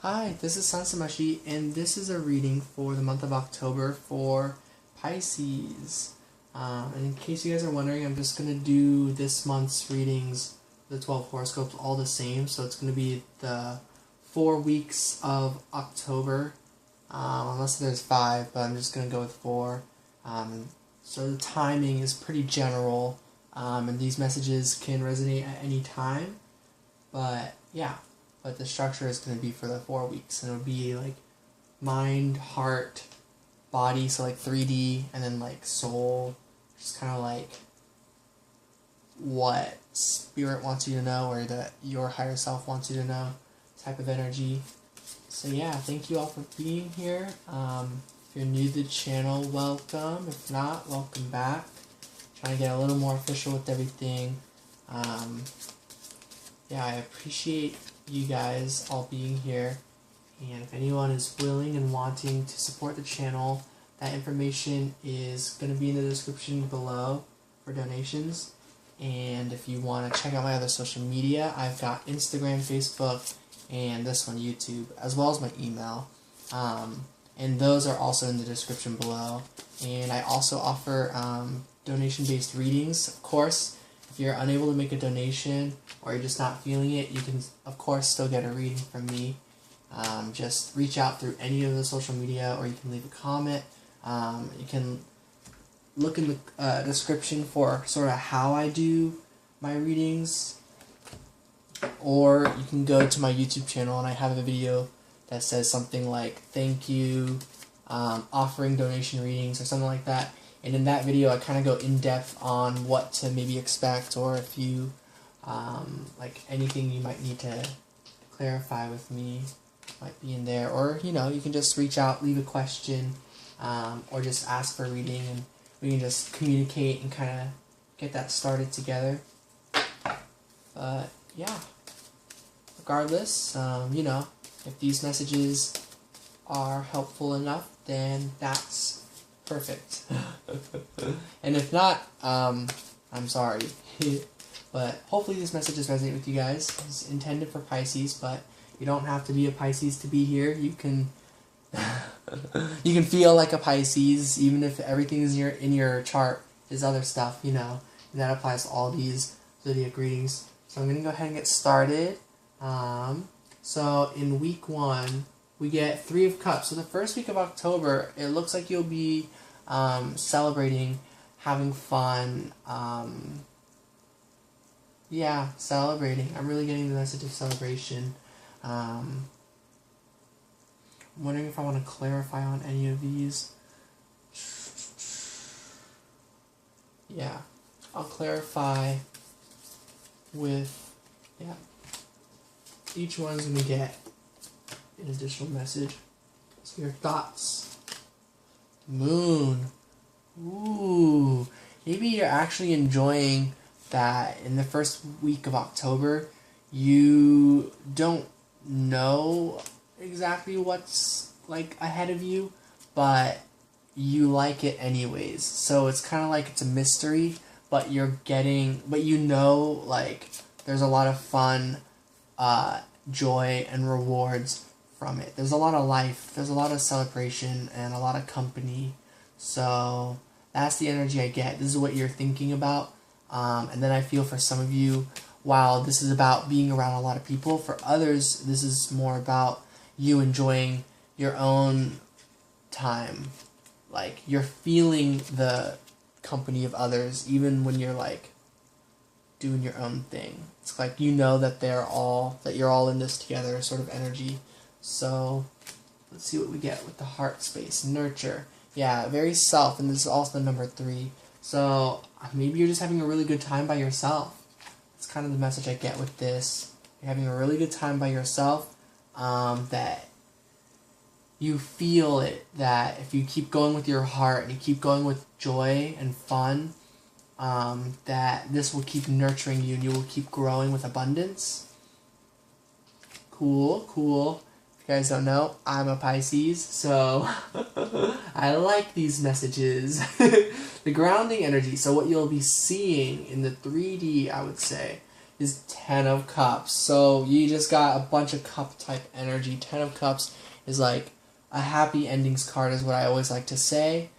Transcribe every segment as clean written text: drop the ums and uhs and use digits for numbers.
Hi, this is Sonsonmushi, and this is a reading for the month of October for Pisces. And in case you guys are wondering, I'm just going to do this month's readings, the 12 horoscopes, all the same. So it's going to be the 4 weeks of October, unless there's 5, but I'm just going to go with 4. So the timing is pretty general, and these messages can resonate at any time. But yeah. But the structure is going to be for the 4 weeks, and it'll be like mind, heart, body, so like 3D, and then like soul, just kind of like what spirit wants you to know, or that your higher self wants you to know, type of energy. So yeah, thank you all for being here. If you're new to the channel, welcome. If not, welcome back. Trying to get a little more official with everything. Yeah, I appreciate you guys all being here, and if anyone is willing and wanting to support the channel, that information is going to be in the description below for donations. And if you want to check out my other social media, I've got Instagram, Facebook, and this one, YouTube, as well as my email, and those are also in the description below. And I also offer donation-based readings. Of course, if you're unable to make a donation or you're just not feeling it, you can, of course, still get a reading from me. Just reach out through any of the social media, or you can leave a comment. You can look in the description for sort of how I do my readings, or you can go to my YouTube channel and I have a video that says something like, thank you, offering donation readings, or something like that. And in that video, I kind of go in depth on what to maybe expect, or if you, like anything you might need to clarify with me might be in there. Or, you know, you can just reach out, leave a question, or just ask for a reading, and we can just communicate and kind of get that started together. But, yeah. Regardless, you know, if these messages are helpful enough, then that's perfect. And if not, I'm sorry. But hopefully these messages resonate with you guys. It's intended for Pisces, but you don't have to be a Pisces to be here. You can you can feel like a Pisces, even if everything is in your chart is other stuff, you know. And that applies to all these zodiac readings. So I'm gonna go ahead and get started. So in week 1, we get 3 of Cups. So the first week of October, it looks like you'll be celebrating, having fun. Yeah, celebrating. I'm really getting the message of celebration. I'm wondering if I want to clarify on any of these. Yeah, I'll clarify with, yeah. Each one's going to get an additional message. So your thoughts. Moon. Ooh. Maybe you're actually enjoying that in the first week of October. You don't know exactly what's like ahead of you, but you like it anyways. So it's kind of like it's a mystery, but you know, like there's a lot of fun, joy and rewards from it. There's a lot of life, there's a lot of celebration, and a lot of company. So that's the energy I get. This is what you're thinking about. And then I feel for some of you, while this is about being around a lot of people, for others this is more about you enjoying your own time. Like, you're feeling the company of others even when you're like doing your own thing. It's like you know that you're all in this together, sort of energy. So let's see what we get with the heart space. Nurture. Yeah, very self, and this is also the number 3. So maybe you're just having a really good time by yourself. That's kind of the message I get with this. You're having a really good time by yourself, that you feel it, that if you keep going with your heart and you keep going with joy and fun, that this will keep nurturing you and you will keep growing with abundance. Cool, cool. If you guys don't know, I'm a Pisces, so I like these messages. The grounding energy, so what you'll be seeing in the 3D, I would say, is 10 of Cups. So you just got a bunch of cup type energy. 10 of Cups is like a happy endings card is what I always like to say.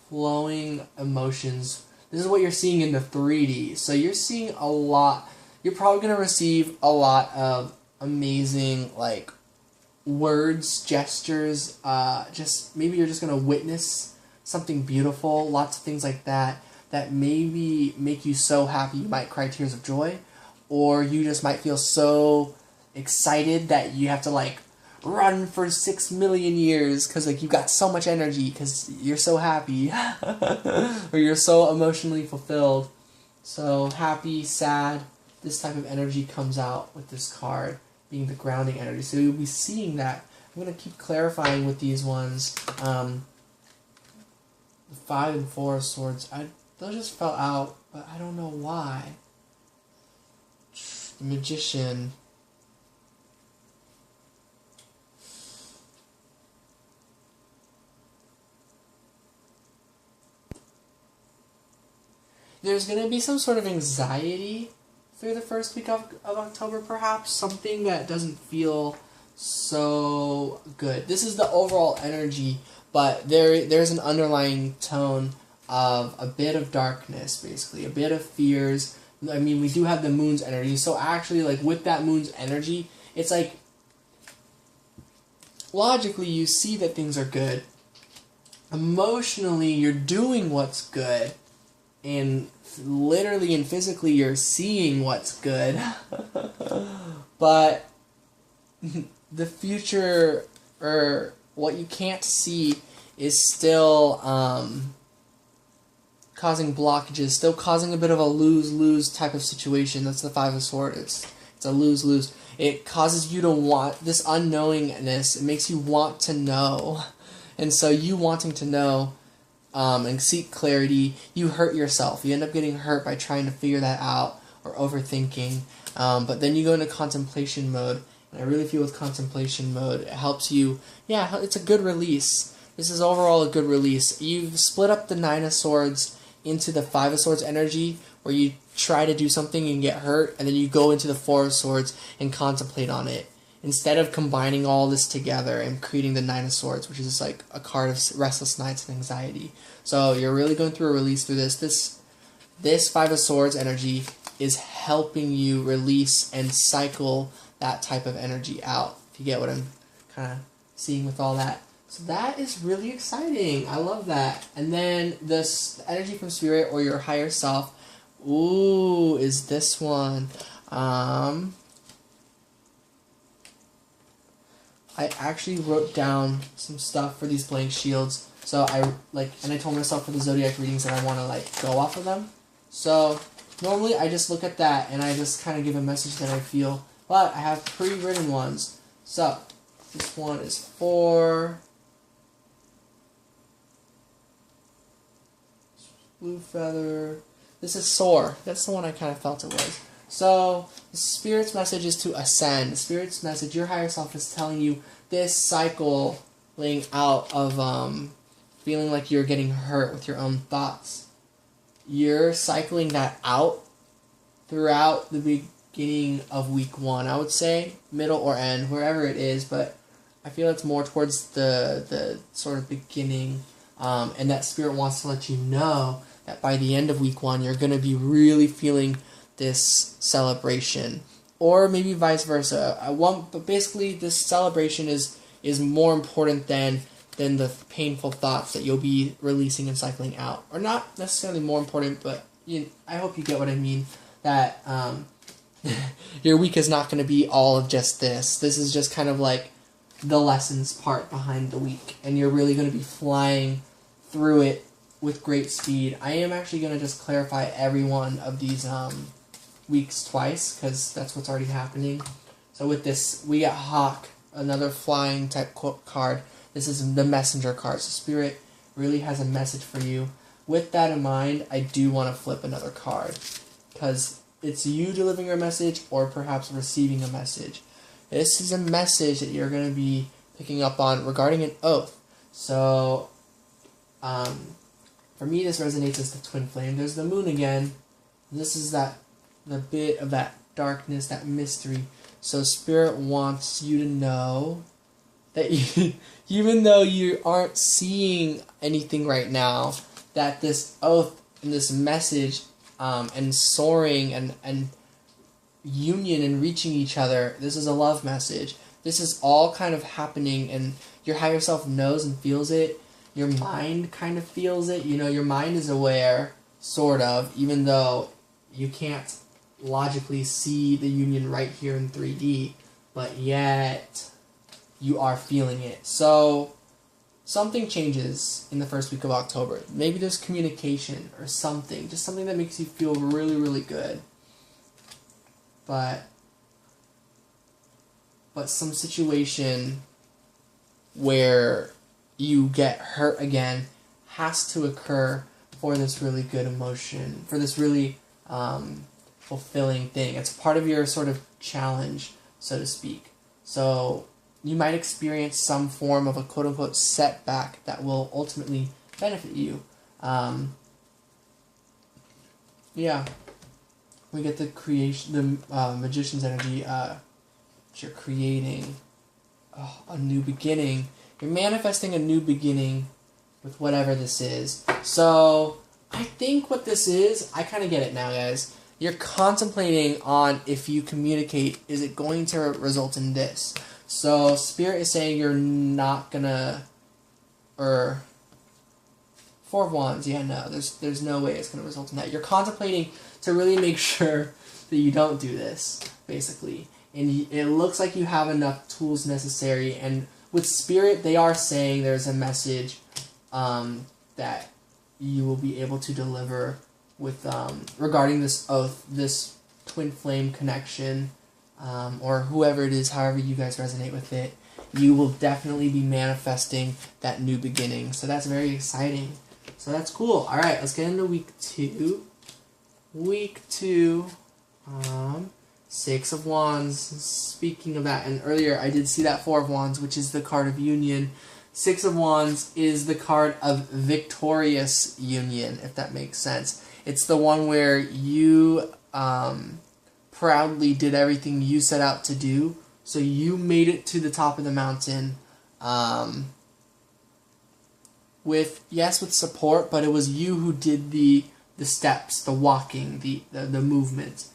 Flowing emotions. This is what you're seeing in the 3D. So you're seeing a lot. You're probably going to receive a lot of amazing, like, words, gestures. Just maybe you're just going to witness something beautiful. Lots of things like that maybe make you so happy you might cry tears of joy. Or you just might feel so excited that you have to, like, run for 6 million years because, like, you got so much energy because you're so happy. Or you're so emotionally fulfilled. So happy, sad, this type of energy comes out with this card being the grounding energy. So you'll be seeing that. I'm going to keep clarifying with these ones. The 5 and 4 of Swords, those just fell out, but I don't know why. The Magician. There's going to be some sort of anxiety through the first week of October, perhaps. Something that doesn't feel so good. This is the overall energy, but there's an underlying tone of a bit of darkness, basically. A bit of fears. I mean, we do have the moon's energy, so actually, like, with that moon's energy, it's like, logically, you see that things are good. Emotionally, you're doing what's good. And literally and physically you're seeing what's good. But the future, or what you can't see, is still causing blockages, still causing a bit of a lose-lose type of situation. That's the 5 of Swords. It's a lose-lose. It causes you to want this unknowingness. It makes you want to know. And so you wanting to know and seek clarity, you hurt yourself. You end up getting hurt by trying to figure that out or overthinking. But then you go into contemplation mode. And I really feel with contemplation mode, it helps you. Yeah, it's a good release. This is overall a good release. You've split up the 9 of Swords into the 5 of Swords energy, where you try to do something and get hurt, and then you go into the 4 of Swords and contemplate on it. Instead of combining all this together and creating the 9 of Swords, which is like a card of restless nights and anxiety. So you're really going through a release through this. This 5 of Swords energy is helping you release and cycle that type of energy out. If you get what I'm kind of seeing with all that. So that is really exciting. I love that. And then this energy from Spirit or your higher self. Ooh, is this one. I actually wrote down some stuff for these blank shields. So I told myself for the zodiac readings that I want to go off of them. So normally I just look at that and I just kind of give a message that I feel. But I have pre-written ones. So this one is for Blue Feather. This is Soar. That's the one I kind of felt it was. So, the Spirit's message is to ascend. The Spirit's message, your higher self is telling you this cycling out of feeling like you're getting hurt with your own thoughts. You're cycling that out throughout the beginning of week 1. I would say middle or end, wherever it is, but I feel it's more towards the sort of beginning. And that Spirit wants to let you know that by the end of week 1, you're going to be really feeling this celebration, or maybe vice versa. But basically, this celebration is more important than the painful thoughts that you'll be releasing and cycling out, or not necessarily more important. But I hope you get what I mean. That your week is not going to be all of just this. This is just kind of like the lessons part behind the week, and you're really going to be flying through it with great speed. I am actually going to just clarify every one of these weeks twice, because that's what's already happening. So with this, we got Hawk, another flying type card. This is the messenger card. So Spirit really has a message for you. With that in mind, I do want to flip another card, because it's you delivering a message or perhaps receiving a message. This is a message that you're going to be picking up on regarding an oath. So, from for me, this resonates as the twin flame. There's the moon again. This is the bit of that darkness, that mystery. So Spirit wants you to know that even though you aren't seeing anything right now, that this oath and this message and soaring and union and reaching each other, this is a love message. This is all kind of happening, and your higher self knows and feels it. Your mind kind of feels it. You know, your mind is aware, sort of, even though you can't logically see the union right here in 3D, but yet you are feeling it. So something changes in the first week of October. Maybe there's communication or something, just something that makes you feel really, really good. But some situation where you get hurt again has to occur for this really good emotion, for this really fulfilling thing. It's part of your sort of challenge, so to speak. So you might experience some form of a quote-unquote setback that will ultimately benefit you. Yeah. We get the creation, the magician's energy. You're creating a new beginning. You're manifesting a new beginning with whatever this is. So I think what this is, I kind of get it now, guys. You're contemplating on if you communicate, is it going to result in this? So Spirit is saying you're not gonna, or Four of Wands, yeah, no, there's no way it's gonna result in that. You're contemplating to really make sure that you don't do this, basically. And it looks like you have enough tools necessary. And with Spirit, they are saying there's a message that you will be able to deliver with regarding this oath, this twin flame connection, or whoever it is, however you guys resonate with it. You will definitely be manifesting that new beginning. So that's very exciting. So that's cool. All right, let's get into week 2. Week 2, Six of Wands. Speaking of that, and earlier I did see that Four of Wands, which is the card of union. Six of Wands is the card of victorious union, if that makes sense. It's the one where you proudly did everything you set out to do. So you made it to the top of the mountain with support, but it was you who did the steps, the walking, the movement.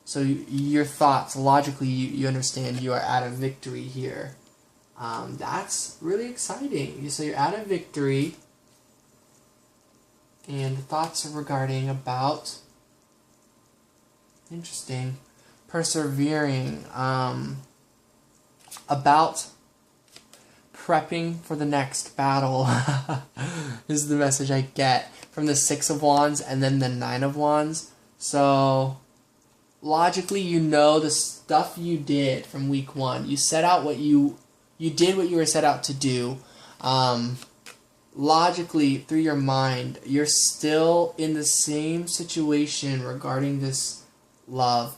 So your thoughts, logically, you understand you are at a victory here. That's really exciting. So you're at a victory, and the thoughts are regarding about, interesting, persevering, about prepping for the next battle. This is the message I get from the Six of Wands and then the Nine of Wands. So logically, you know the stuff you did from week 1. You set out what you did what you were set out to do. Logically, through your mind, you're still in the same situation regarding this love,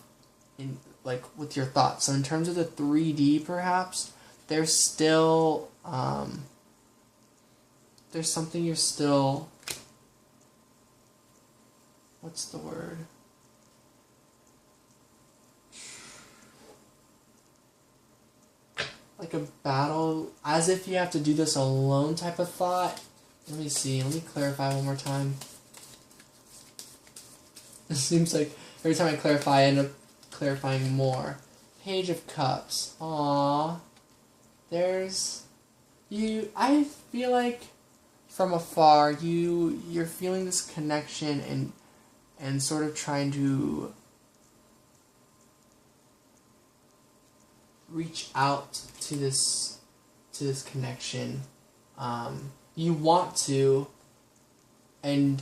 in like with your thoughts. So in terms of the 3D, perhaps there's still there's something you're still, what's the word? Like a battle, as if you have to do this alone type of thought. Let me see, let me clarify one more time. It seems like every time I clarify, I end up clarifying more. Page of Cups. Aww. There's you. I feel like from afar, you're feeling this connection and sort of trying to reach out to this connection. You want to, and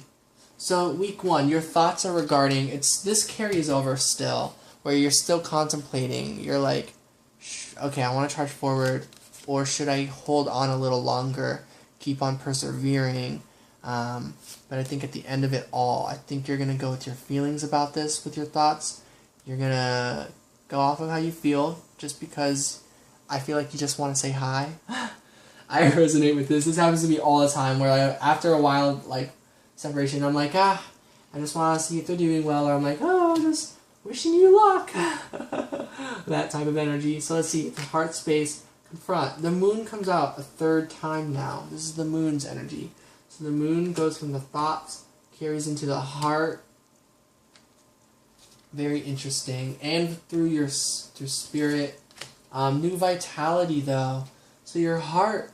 so week 1, your thoughts are regarding, this carries over still, where you're still contemplating. You're like, okay, I want to charge forward, or should I hold on a little longer, keep on persevering? But I think at the end of it all, I think you're gonna go with your feelings about this, with your thoughts. You're gonna go off of how you feel, just because I feel like you just want to say hi. I resonate with this. This happens to me all the time, where after a while, like, separation. I'm like, I just want to see if they're doing well, or I'm like, oh, just wishing you luck. That type of energy. So let's see, the heart space, confront. The moon comes out a third time now. This is the moon's energy. So the moon goes from the thoughts, carries into the heart. Very interesting. And through spirit. New vitality though. So your heart,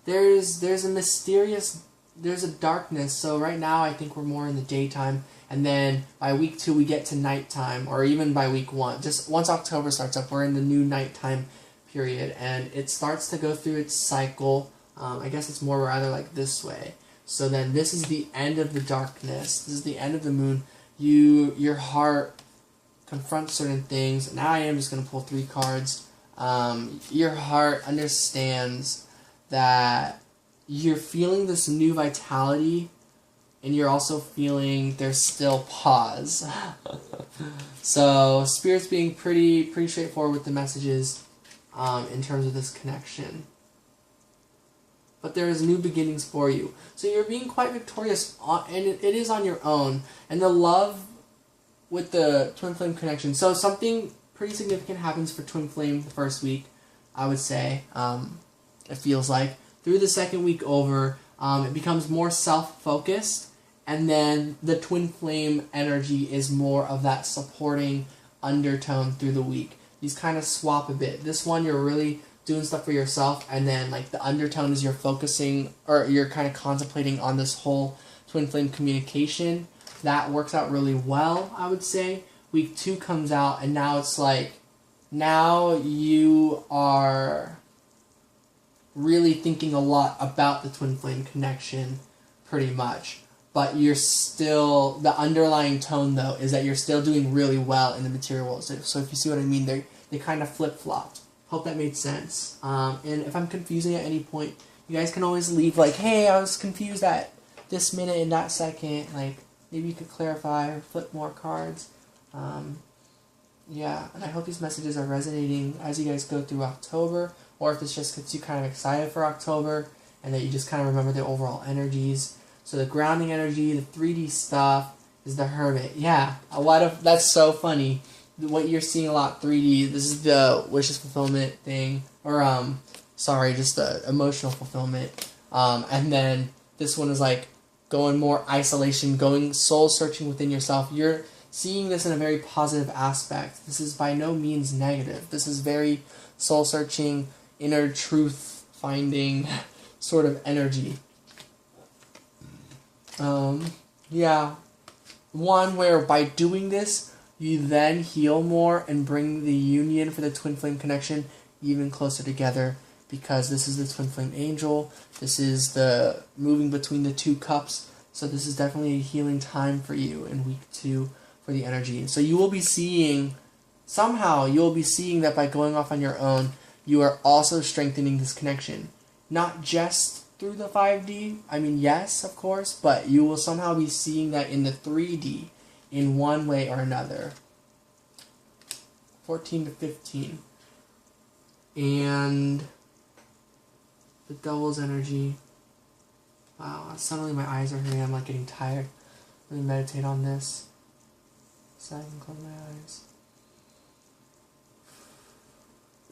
there's a darkness. So right now I think we're more in the daytime, and then by week 2 we get to nighttime, or even by week 1. Just once October starts up, we're in the new nighttime period, and it starts to go through its cycle. I guess it's more rather like this way. So then this is the end of the darkness. This is the end of the moon. Your heart confronts certain things. Now I am just going to pull 3 cards. Your heart understands that you're feeling this new vitality, and you're also feeling there's still pause. So Spirit's being pretty straightforward with the messages in terms of this connection. But there is new beginnings for you. So you're being quite victorious, and it is on your own. And the love with the twin flame connection. So something pretty significant happens for twin flame the first week, I would say. It feels like. Through the second week over, it becomes more self-focused. And then the twin flame energy is more of that supporting undertone through the week. These kind of swap a bit. This one, you're really doing stuff for yourself, and then like the undertone is you're focusing, or you're kind of contemplating on this whole twin flame communication. That works out really well, I would say. Week 2 comes out, and now it's like, now you are really thinking a lot about the twin flame connection, pretty much. But you're still, the underlying tone though is that you're still doing really well in the material world. So if you see what I mean, they kind of flip-flopped. Hope that made sense. And if I'm confusing at any point, you guys can always leave like, hey, I was confused at this minute and that second. Like, maybe you could clarify or flip more cards. Yeah, and I hope these messages are resonating as you guys go through October, or if this just gets you kind of excited for October, and that you just kind of remember the overall energies. So the grounding energy, the 3D stuff, is the Hermit. Yeah, a lot of, that's so funny. What you're seeing a lot 3D, this is the wishes fulfillment thing, or sorry, just the emotional fulfillment. And then this one is like going more isolation, going soul searching within yourself. You're seeing this in a very positive aspect. This is by no means negative. This is very soul searching, inner truth finding sort of energy. Yeah. One where by doing this, you then heal more and bring the union for the twin flame connection even closer together, because this is the twin flame angel. This is the moving between the 2 cups. So this is definitely a healing time for you in week 2 for the energy. So you will be seeing, somehow you'll be seeing that by going off on your own, you are also strengthening this connection. Not just through the 5D, I mean, yes, of course, but you will somehow be seeing that in the 3D in one way or another. 14 to 15. And the Devil's energy. Wow, suddenly my eyes are hurting. I'm like getting tired. Let me meditate on this so I can close my eyes.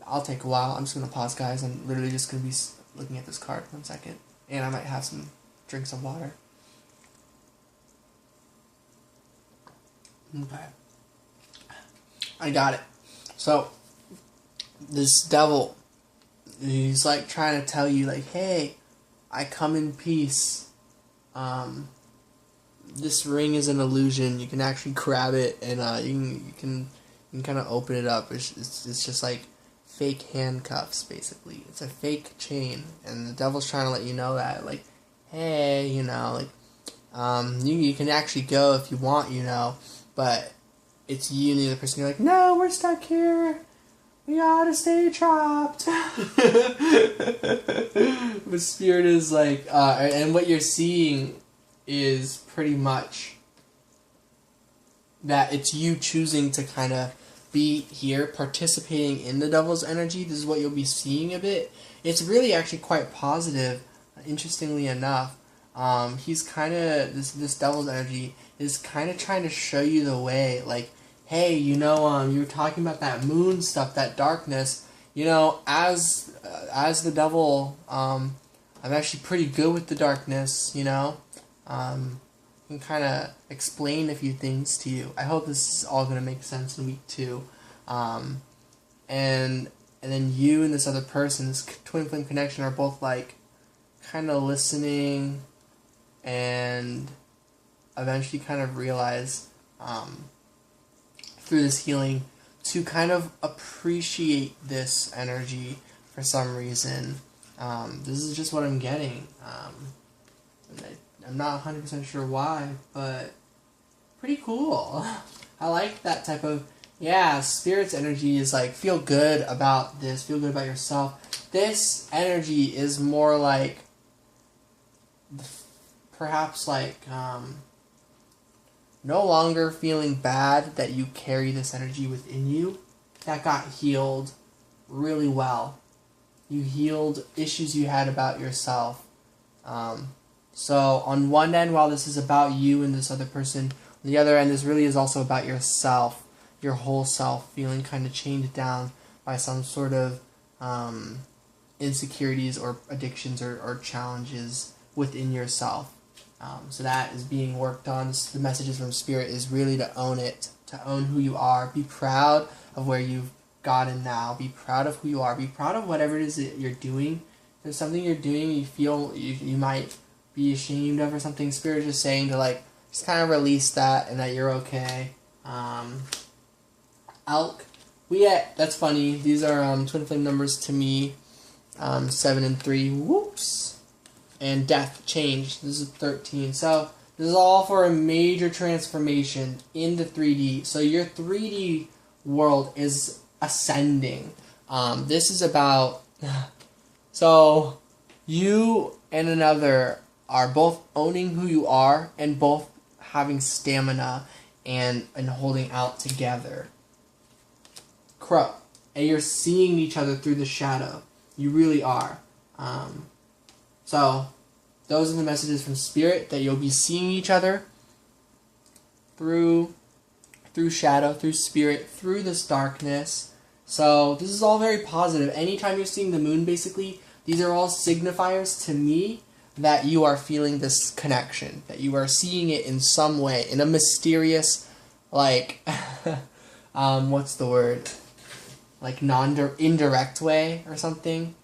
I'll take a while. I'm just going to pause, guys. I'm literally just going to be looking at this card 1 second. And I might have some drinks of water. Okay. I got it. So, this devil, he's like trying to tell you, like, hey, I come in peace. This ring is an illusion. You can actually grab it, and you can kind of open it up. It's just like fake handcuffs, basically. It's a fake chain, and the devil's trying to let you know that, like, hey, you know, like, you can actually go if you want, you know, but it's you and the other person. You're like, no, we're stuck here. We gotta stay trapped. But Spirit is like, and what you're seeing is pretty much that it's you choosing to kind of be here, participating in the devil's energy. This is what you'll be seeing a bit. It's really actually quite positive, interestingly enough. He's kind of, this devil's energy is kind of trying to show you the way. Like, hey, you were talking about that moon stuff, that darkness. As the devil, I'm actually pretty good with the darkness. I can kind of explain a few things to you. I hope this is all gonna make sense in week 2. And then you and this other person, this twin flame connection, are both like kind of listening and eventually kind of realize through this healing to kind of appreciate this energy for some reason. This is just what I'm getting. I'm not 100% sure why, but pretty cool. I like that type of, Spirit's energy is like, feel good about this, feel good about yourself. This energy is more like, perhaps like, no longer feeling bad that you carry this energy within you. That got healed really well. You healed issues you had about yourself. So on one end, while this is about you and this other person, on the other end, this really is also about yourself, your whole self, feeling kind of chained down by some sort of insecurities or addictions or challenges within yourself. So that is being worked on. The messages from Spirit is really to own it, to own who you are. Be proud of where you've gotten now. Be proud of who you are. Be proud of whatever it is that you're doing. If there's something you're doing you feel you might be ashamed of or something, Spirit is just saying to like, just kind of release that and that you're okay. Elk. That's funny. These are twin flame numbers to me. 7 and 3. Whoops. And death, change. This is 13. So this is all for a major transformation into 3D. So your 3D world is ascending. This is about... So you and another are both owning who you are and both having stamina and holding out together. Crow. And you're seeing each other through the shadow. You really are. So, those are the messages from Spirit, that you'll be seeing each other through shadow, through Spirit, through this darkness. So, this is all very positive. Anytime you're seeing the moon, basically, these are all signifiers to me that you are feeling this connection, that you are seeing it in some way, in a mysterious, like, what's the word? Like, indirect way or something,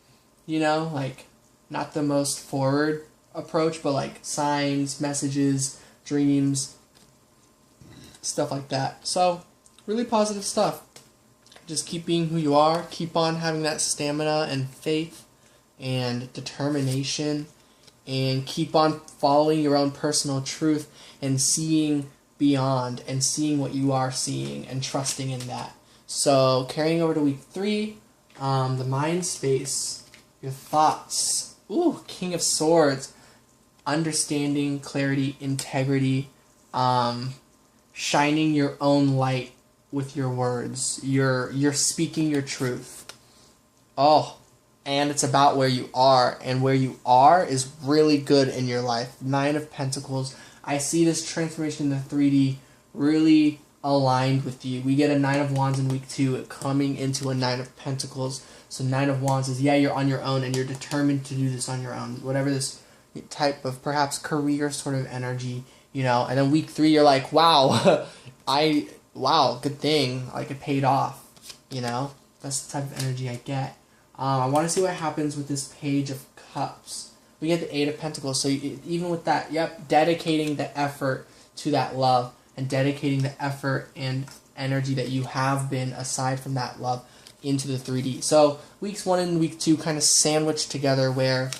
like, not the most forward approach, but like signs, messages, dreams, stuff like that. So, really positive stuff. Just keep being who you are, keep on having that stamina and faith and determination, and keep on following your own personal truth and seeing beyond and seeing what you are seeing and trusting in that. So, carrying over to week 3, the mind space, your thoughts. Ooh, King of Swords. Understanding, clarity, integrity, shining your own light with your words. You're speaking your truth. Oh, and it's about where you are, and where you are is really good in your life. 9 of Pentacles. I see this transformation in the 3D really aligned with you. We get a 9 of Wands in week 2 coming into a 9 of Pentacles. So 9 of Wands is, you're on your own and you're determined to do this on your own. Whatever this type of perhaps career sort of energy, And then week 3 you're like, wow, good thing. Like, it paid off, That's the type of energy I get. I want to see what happens with this Page of Cups. We get the 8 of Pentacles. So even with that, dedicating the effort to that love and dedicating the effort and energy that you have been aside from that love into the 3D. So weeks 1 and week 2 kind of sandwiched together, where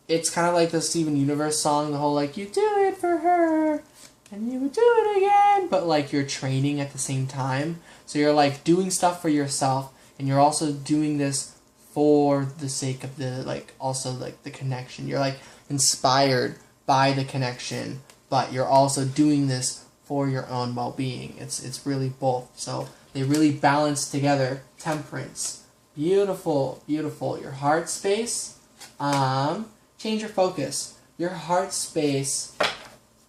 it's kind of like the Steven Universe song, the whole like, you do it for her and you would do it again, but like you're training at the same time. So you're like doing stuff for yourself, and you're also doing this for the sake of the the connection. You're like inspired by the connection, but you're also doing this for your own well-being. It's really both. So they really balance together. Temperance. Beautiful, beautiful. Your heart space. Change your focus. your heart space,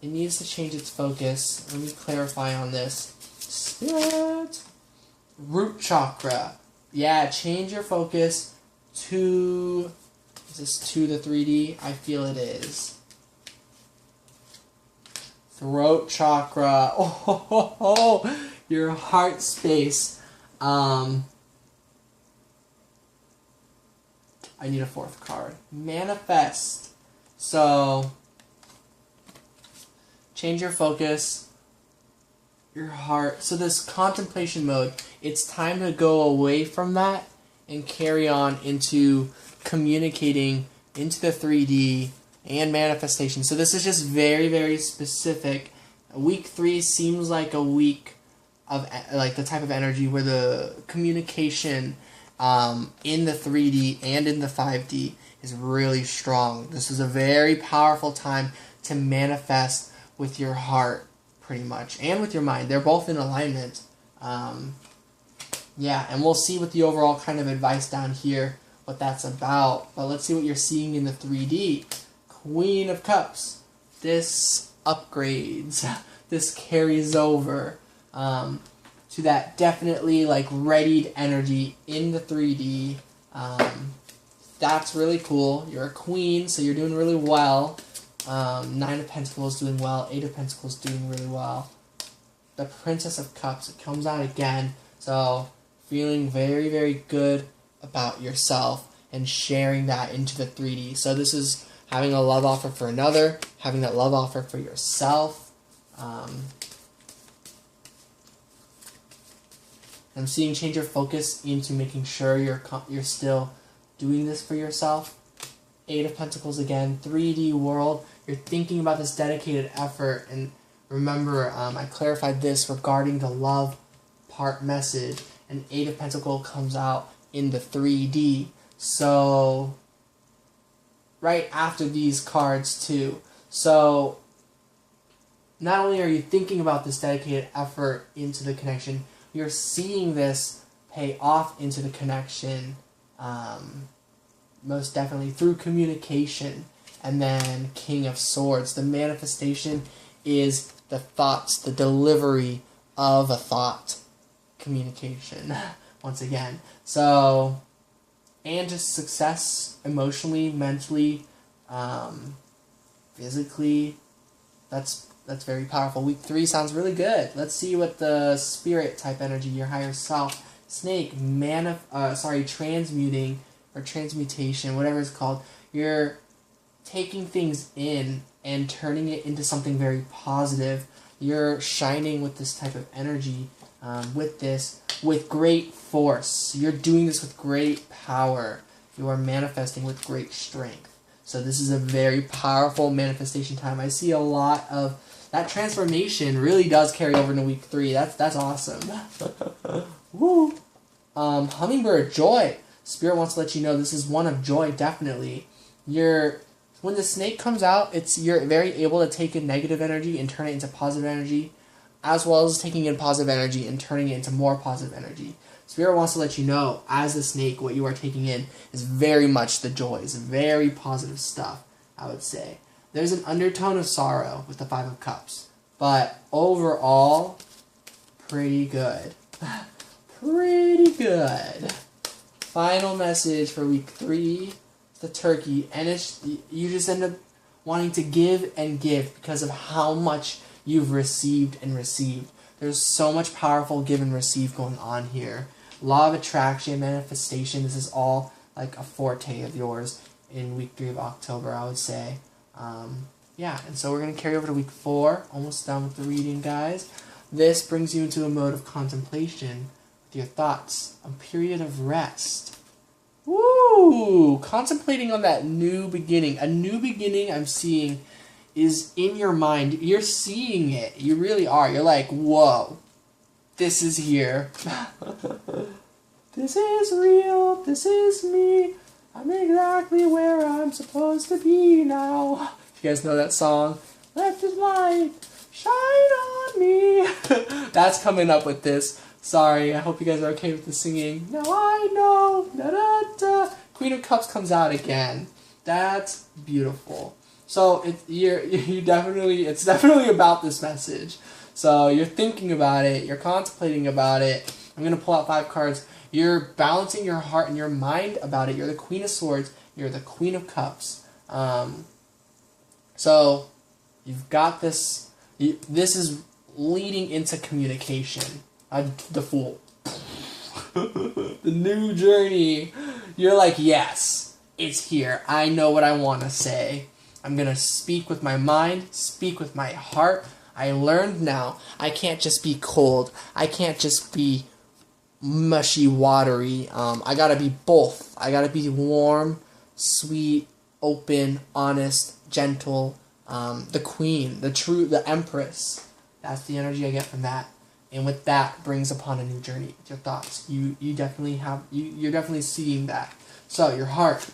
it needs to change its focus. Let me clarify on this. Spirit. Root chakra. Yeah, change your focus to... Is this to the 3D? I feel it is. Throat chakra. Oh, your heart space. I need a 4th card. Manifest. So, change your focus. Your heart. So this contemplation mode, it's time to go away from that and carry on into communicating into the 3D and manifestation. So this is just very, very specific. Week 3 seems like a week of like the type of energy where the communication in the 3D and in the 5D is really strong. This is a very powerful time to manifest with your heart, pretty much, and with your mind. They're both in alignment. Yeah, and we'll see with the overall kind of advice down here what that's about. But let's see what you're seeing in the 3D. Queen of Cups. This upgrades. This carries over to that definitely like readied energy in the 3D. That's really cool. You're a queen, so you're doing really well. 9 of Pentacles doing well. 8 of Pentacles doing really well. The Princess of Cups, it comes out again. So, feeling very, very good about yourself and sharing that into the 3D. So this is having a love offer for another, having that love offer for yourself. I'm seeing change your focus into making sure you're still doing this for yourself. 8 of Pentacles again, 3D world. You're thinking about this dedicated effort. And remember, I clarified this regarding the love part message. And 8 of Pentacles comes out in the 3D. So, right after these cards too. So, not only are you thinking about this dedicated effort into the connection, you're seeing this pay off into the connection, most definitely through communication. And then King of Swords. The manifestation is the thoughts, the delivery of a thought. Communication, once again. So, and just success emotionally, mentally, physically. That's very powerful. Week 3 sounds really good. Let's see what the spirit type energy, your higher self, snake, transmuting or transmutation, whatever it's called. You're taking things in and turning it into something very positive. You're shining with this type of energy, with great force. You're doing this with great power. You are manifesting with great strength. So this is a very powerful manifestation time. I see a lot of that transformation really does carry over into week 3. That's awesome. Woo! Hummingbird, joy. Spirit wants to let you know this is one of joy, definitely. When the snake comes out, you're very able to take in negative energy and turn it into positive energy, as well as taking in positive energy and turning it into more positive energy. Spirit wants to let you know, as a snake, what you are taking in is very much the joys, very positive stuff, I would say. There's an undertone of sorrow with the 5 of Cups, but overall, pretty good. Pretty good. Final message for week 3, the turkey, and you just end up wanting to give and give because of how much you've received and received. There's so much powerful give and receive going on here. Law of attraction, manifestation, this is all like a forte of yours in week 3 of October, I would say. Yeah, and so we're going to carry over to week 4, almost done with the reading, guys. This brings you into a mode of contemplation with your thoughts, a period of rest. Woo! Contemplating on that new beginning. A new beginning I'm seeing is in your mind. You're seeing it. You really are. You're like, whoa, this is here. This is real. This is me. I'm exactly where I'm supposed to be now. You guys know that song? Let this light shine on me. That's coming up with this. Sorry, I hope you guys are okay with the singing. Now I know. Da, da, da. Queen of Cups comes out again. That's beautiful. So it's definitely about this message. So you're thinking about it, you're contemplating about it. I'm gonna pull out 5 cards. You're balancing your heart and your mind about it. You're the Queen of Swords. You're the Queen of Cups. So you've got this. This is leading into communication. The Fool. The new journey. You're like, yes, it's here. I know what I want to say. I'm going to speak with my mind, speak with my heart. I learned now I can't just be cold. I can't just be mushy, watery. I got to be both. I got to be warm, sweet, open, honest, gentle. The queen, the empress. That's the energy I get from that. And with that brings upon a new journey. Your thoughts. You're definitely seeing that. So your heart.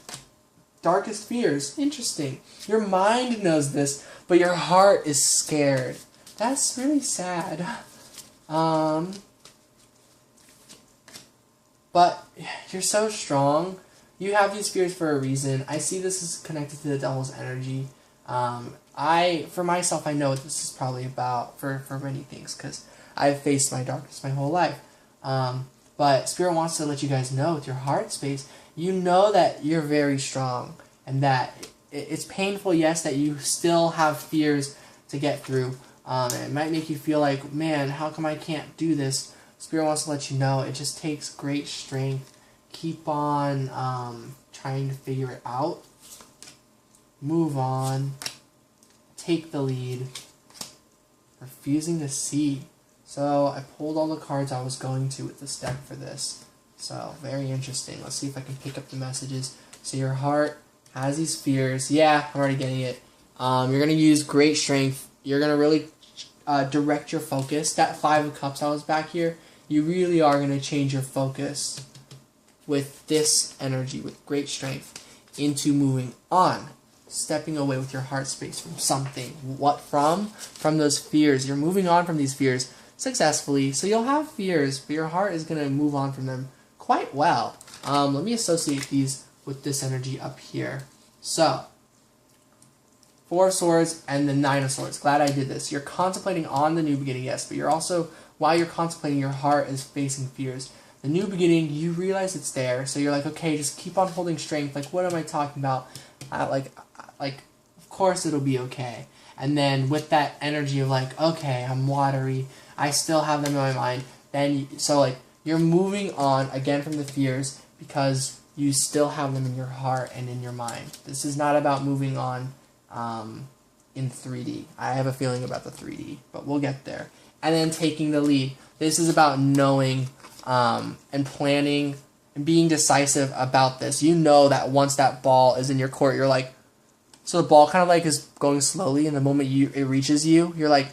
Darkest fears. Interesting. Your mind knows this, but your heart is scared. That's really sad. But you're so strong. You have these fears for a reason. I see this as connected to the devil's energy. For myself, I know what this is probably about for many things, because I've faced my darkness my whole life. But Spirit wants to let you guys know with your heart space, you know that you're very strong, and that it's painful, yes, that you still have fears to get through. It might make you feel like, man, how come I can't do this? Spirit wants to let you know it just takes great strength. Keep on trying to figure it out. Move on. Take the lead. Refusing to see. So I pulled all the cards I was going to with this deck for this. So very interesting. Let's see if I can pick up the messages. So your heart has these fears. Yeah, I'm already getting it. You're going to use great strength. You're going to really direct your focus. That 5 of Cups I was back here, you really are going to change your focus with this energy, with great strength, into moving on. Stepping away with your heart space from something. What from? From those fears. You're moving on from these fears successfully. So you'll have fears, but your heart is going to move on from them quite well. Let me associate these with this energy up here. So, 4 of Swords and the 9 of Swords. Glad I did this. You're contemplating on the new beginning, yes, but you're also, while you're contemplating, your heart is facing fears. The new beginning, you realize it's there, so you're like, okay, just keep on holding strength. Like, what am I talking about? Of course it'll be okay. And then with that energy of like, okay, I'm watery, I still have them in my mind. You're moving on again from the fears because you still have them in your heart and in your mind. This is not about moving on in 3D. I have a feeling about the 3D, but we'll get there. And then taking the lead. This is about knowing and planning and being decisive about this. You know that once that ball is in your court, you're like, so the ball kind of like is going slowly, and the moment it reaches you, you're like,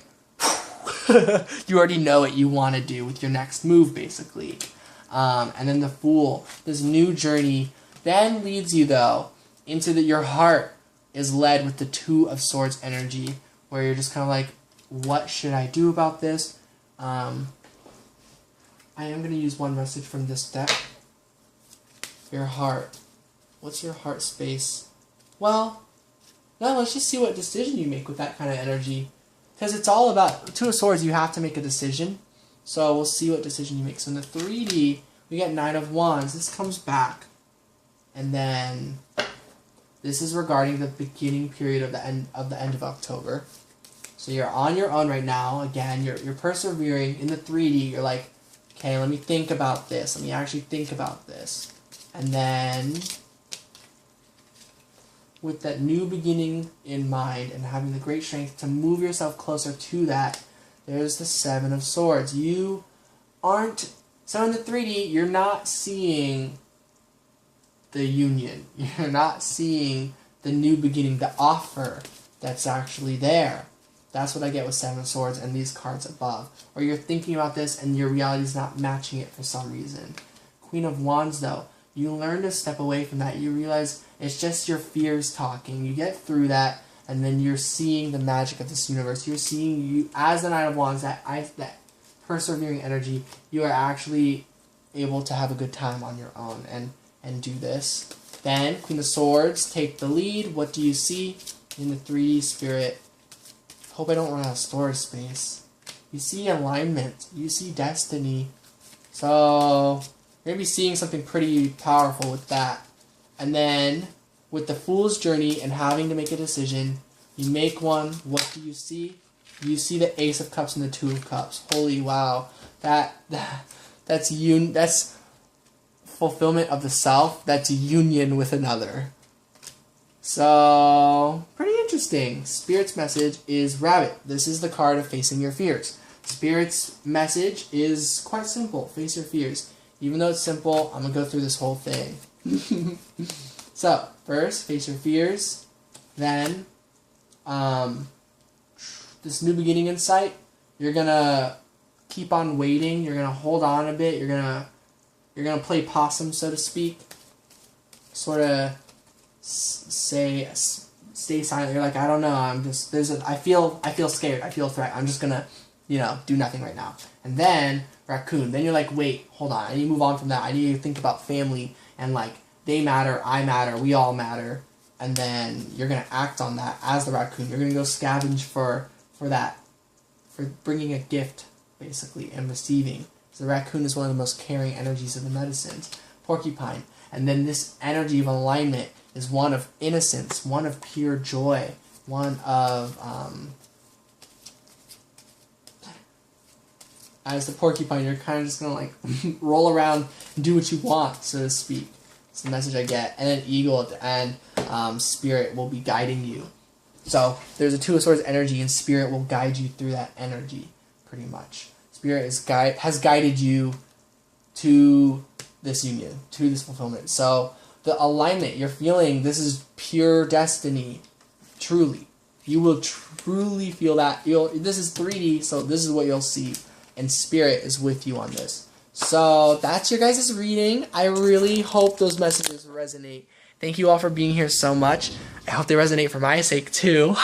you already know what you want to do with your next move, basically. And then the Fool, this new journey, then leads you, though, into your heart is led with the 2 of Swords energy, where you're just kind of like, what should I do about this? I am going to use one message from this deck. Your heart. What's your heart space? Well, now let's just see what decision you make with that kind of energy. Because it's all about 2 of Swords, you have to make a decision. So we'll see what decision you make. So in the 3D, we get 9 of Wands. This comes back. And then this is regarding the beginning period of the end of October. So you're on your own right now. Again, you're persevering. In the 3D, you're like, okay, let me think about this. Let me actually think about this. And then, with that new beginning in mind and having the great strength to move yourself closer to that, there's the 7 of Swords. You aren't... So in the 3D, you're not seeing the union. You're not seeing the new beginning, the offer that's actually there. That's what I get with 7 of Swords and these cards above. Or you're thinking about this and your reality is not matching it for some reason. Queen of Wands, though, you learn to step away from that. You realize it's just your fears talking. You get through that, and then you're seeing the magic of this universe. You're seeing you as the 9 of Wands, that persevering energy. You are actually able to have a good time on your own and do this. Then, Queen of Swords, take the lead. What do you see? in the 3D spirit. Hope I don't run out of storage space. You see alignment. You see destiny. So, you're going to be seeing something pretty powerful with that. And then, with the Fool's Journey and having to make a decision, you make one. What do you see? You see the Ace of Cups and the Two of Cups. Holy wow. That's fulfillment of the self. That's union with another. So, pretty interesting. Spirit's message is Rabbit. This is the card of facing your fears. Spirit's message is quite simple. Face your fears. Even though it's simple, I'm going to go through this whole thing. So, first, face your fears. Then, this new beginning in sight. You're going to keep on waiting. You're going to hold on a bit. You're going to play possum, so to speak. Sort of stay silent. You're like, I don't know. I feel scared. I feel a threat. I'm just going to, do nothing right now. And then raccoon. Then you're like, wait, hold on. I need to move on from that. I need to think about family and like they matter, I matter, we all matter. And then you're going to act on that as the raccoon. You're going to go scavenge for that, for bringing a gift, basically, and receiving. So the raccoon is one of the most caring energies of the medicines. Porcupine. And then this energy of alignment is one of innocence, one of pure joy, one of, as the porcupine, you're kind of just going to like roll around and do what you want, so to speak. It's the message I get. And then eagle at the end, spirit will be guiding you. So there's a Two of Swords energy, and spirit will guide you through that energy, pretty much. Spirit has guided you to this union, to this fulfillment. So the alignment, you're feeling this is pure destiny, truly. You will truly feel that. This is 3D, so this is what you'll see. And spirit is with you on this. So that's your guys' reading. I really hope those messages resonate. Thank you all for being here so much. I hope they resonate for my sake too.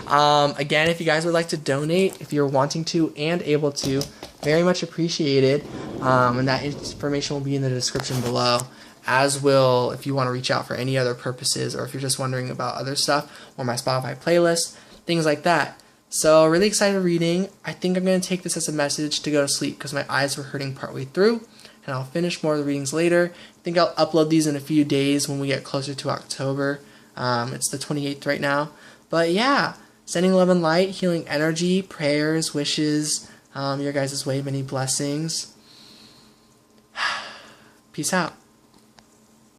Again, if you guys would like to donate, if you're wanting to and able to, very much appreciated. And that information will be in the description below. As will, if you want to reach out for any other purposes, or if you're just wondering about other stuff, or my Spotify playlist, things like that. So, really excited reading. I think I'm going to take this as a message to go to sleep because my eyes were hurting partway through. And I'll finish more of the readings later. I think I'll upload these in a few days when we get closer to October. It's the 28th right now. But yeah, sending love and light, healing energy, prayers, wishes, your guys' way, many blessings. Peace out.